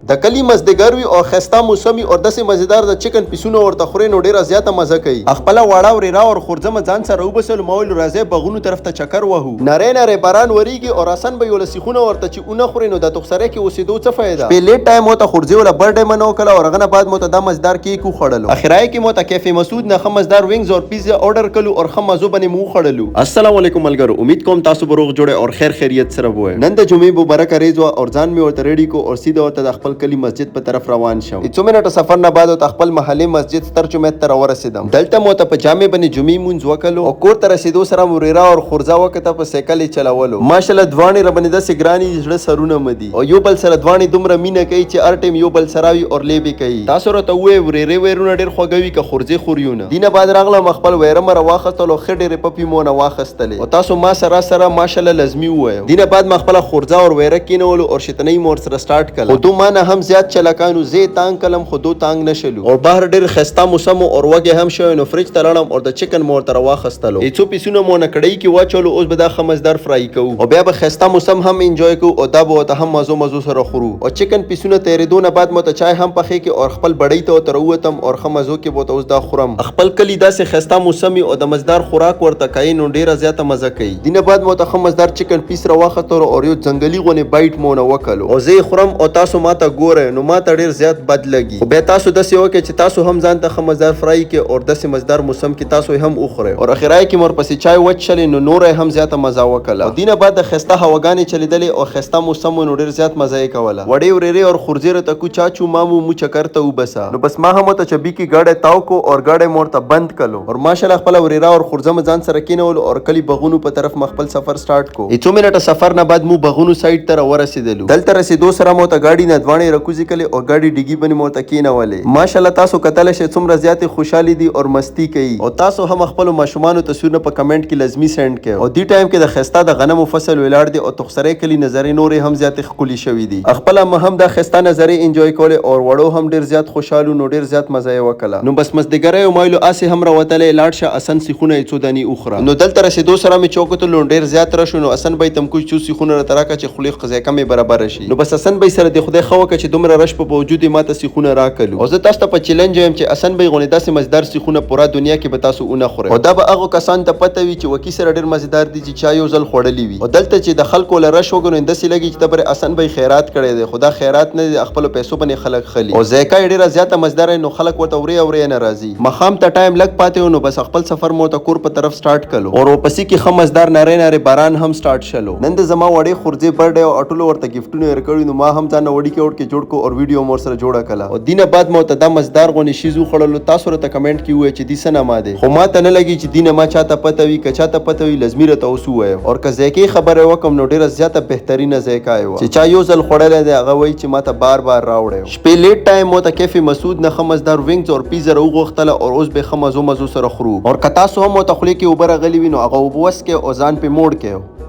د کلی مزدګر وي او خسته موسمي او داسې مزیدار د چکن پیسونه ورته خوري نو ډیره زیاته مزه کوي. خپل واړه وريرا او خورځم ځان سره وبسل مول راځي بغونو طرف ته چکر وهو. نری باران وریږي او راسن به یول سیخونه ورته چې اونه خوري نو د تخسره کې اوسېدو څه فائدہ. په لیټ ټایم مو ته خورځي ولا برډه منو کله او رغنه بعد مو ته د مزدار کیک خړلو. اخرای کې مو ته کیفه مسعود نه خمزدار وینګز او پیزا آرډر کړو او خمزو باندې مو خړلو. السلام علیکم ملګرو، امید کوم تاسو به روغ جوړه او خیر خیریت سره وای. نن د جمعې مبارک ریز او ځان می ورته ریډي کو او سیده ورته د خپل کلی مسجد په طرف روان شوم. 2 منټه سفر نه بعد او خپل محلي مسجد ستر جمعې ته ورسېدم. دلته مو ته په جامع باندې جمعې مونږ وکړو او کور ته رسیدو سره مریرا او خورځا وکړه په سایکل چلولو. ماشاءالله دواني ربنه د سګرانی زړه سرونه مدي او یو بل سره دواني دومره مینه کوي چې ار ټیم یو بل سره وي او لیبي کوي. تاسو راته وې وريره ويرونه ډېر خوګوي که خورځي خوريونه. دینه بعد راغله خپل ويره مر واخستلو خډې رپپی مو نه واخستلې او تاسو ما سره ماشاءالله لازمي وایو. دینه بعد ما خپل خورځا او ويره کینولو او شتنۍ مور سره سٹارټ کړل. خو دوه ما هم زیات چلکانو زه تانګ کلم خو دو تانګ نشلو او بهر ډېر خسته موسم او وګه هم شو نو فریج ته لاړم او د چکن مور تر واخستلو. ایڅو پیسونه مو نه کړی کی واچولو اوس به د خمزدار فرای کو او بیا به خسته موسم هم انجوای کو او دا به ته هم مزو سره خورو او چکن پیسونه تیرېدونه بعد مو ته چای هم پخې کی او خپل بډۍ ته تر وتم او خمزو کې بوته اوس دا خورم. خپل کلی داسې خسته موسمي او د مزدار خوراک ورته کای نو ډېر زیاته مزه کوي. دینه بعد مو ته خمزدار چکن پیس را واخطر او یو ځنګلي غونې بایټ مو نه وکړو او زه خورم او تاسو ماته ګوره نو ماته ډېر زیات بد لګي. خو به تاسو د سیو کې چې تاسو هم ځان ته خمزدار فرای کې او د مزدار موسم کې تاسو هم اوخره او اخرای کې مور پسې چای وچلې نو نور هم زیاته مزه وکړه. دینه بعد د خسته هواګانې چلیدلې او خسته موسم نو ډېر زیات مزه یې کوله. وړې ورېره او خورځيره تکو چاچو مامو مو چکر ته وبسا نو بس ما هم ته چبي کې گاډه تاو کو او گاډه مور ته بند کلو او ماشاءالله خپل ورېره او خورځم ځان سره کینول او کلی بغونو په طرف مخبل سفر سٹارټ کو. 2 منټه سفر نه بعد مو بغونو سایډ ته ورسېدلو. دلته رسیدو سره مو ته گاډي نه دوانې رکوزي کله او گاډي ډیګي باندې مو ته کینولې. ماشاءالله تاسو کتل شئ څومره زیات خوشحالي دي او مستی کوي او تاسو هم خپل ماشومان تصویرونه په کمنټ کې لازمي سند کړئ. او دې ټایم کې د خسته د غنمو فصل ولاړ دي او تخسره کلی نظرې نورې هم زیات خولي شوې دي. خپل هم د خسته نظرې انجوای کول او وړو هم ډیر زیات خوشاله نو ډیر زیات مزه یې وکړه. نو بس مزدګره او مایلو اسه هم راوتلې لاړ شه اسن سیخونه یې څو دانی اوخره. نو دلته رسیدو سره می چوکته لون ډیر زیات راشو نو اسن به تم کوم چې سیخونه را تراکه چې خولي خزه کمې برابر شي. نو بس اسن به سره د خدای خوکه چې دومره رش په وجود ماته سیخونه راکلو. او زه تاسو ته په چیلنج یم چې اسن به غونې داسې مزدار سیخونه پورا دنیا کې به تاسو اونه خورئ او دا به هغه کسان ته پته وي چې وکی سره ډېر مزیدار دي چې چا یو ځل خوړلی وي. او دلته چې د خلکو لره شوګنو داسې لګي چې تبر اسن به خیرات کړي دي. خدا خیرات نه دي خپل پیسو باندې خلک خلی او ذایقه ډېره زیاته مزدار نو خلک ورته اوري نه راځي. مخام ته ټایم لګ پاتې نو بس خپل سفر مو ته کور په طرف سٹارټ کړو او پسې کې خمزدار نری باران هم سٹارټ شلو. نن د زما وړې خورځي برډه او اټولو ورته گیفټونه ورکړي نو ما هم ځان وړي کې جوړ کو او ویډیو مور سره جوړه کړه. او دینه بعد مو ته د مزدار غونې شیزو خړلو. تاسو ته کمنټ کې وای چې دې سنا ما ده خو ما ته نه لګي چې دینه ما چاته پته وي که چاته پته وي لازمي راته اوسو وای او که ځکه خبره وکم نو ډیره زیاته بهترینه ځکه وای چې چا یو ځل خړل دی هغه وای چې ما ته بار راوړې. شپې لیټ ټایم مو ته کیفه مسعود نه خمزدار وینګز او پیزا وغوښتله او اوس به خمزو سره خورو او که تاسو هم ته خولي کې وبره غلی وینو هغه وبوس کې او ځان په موډ کې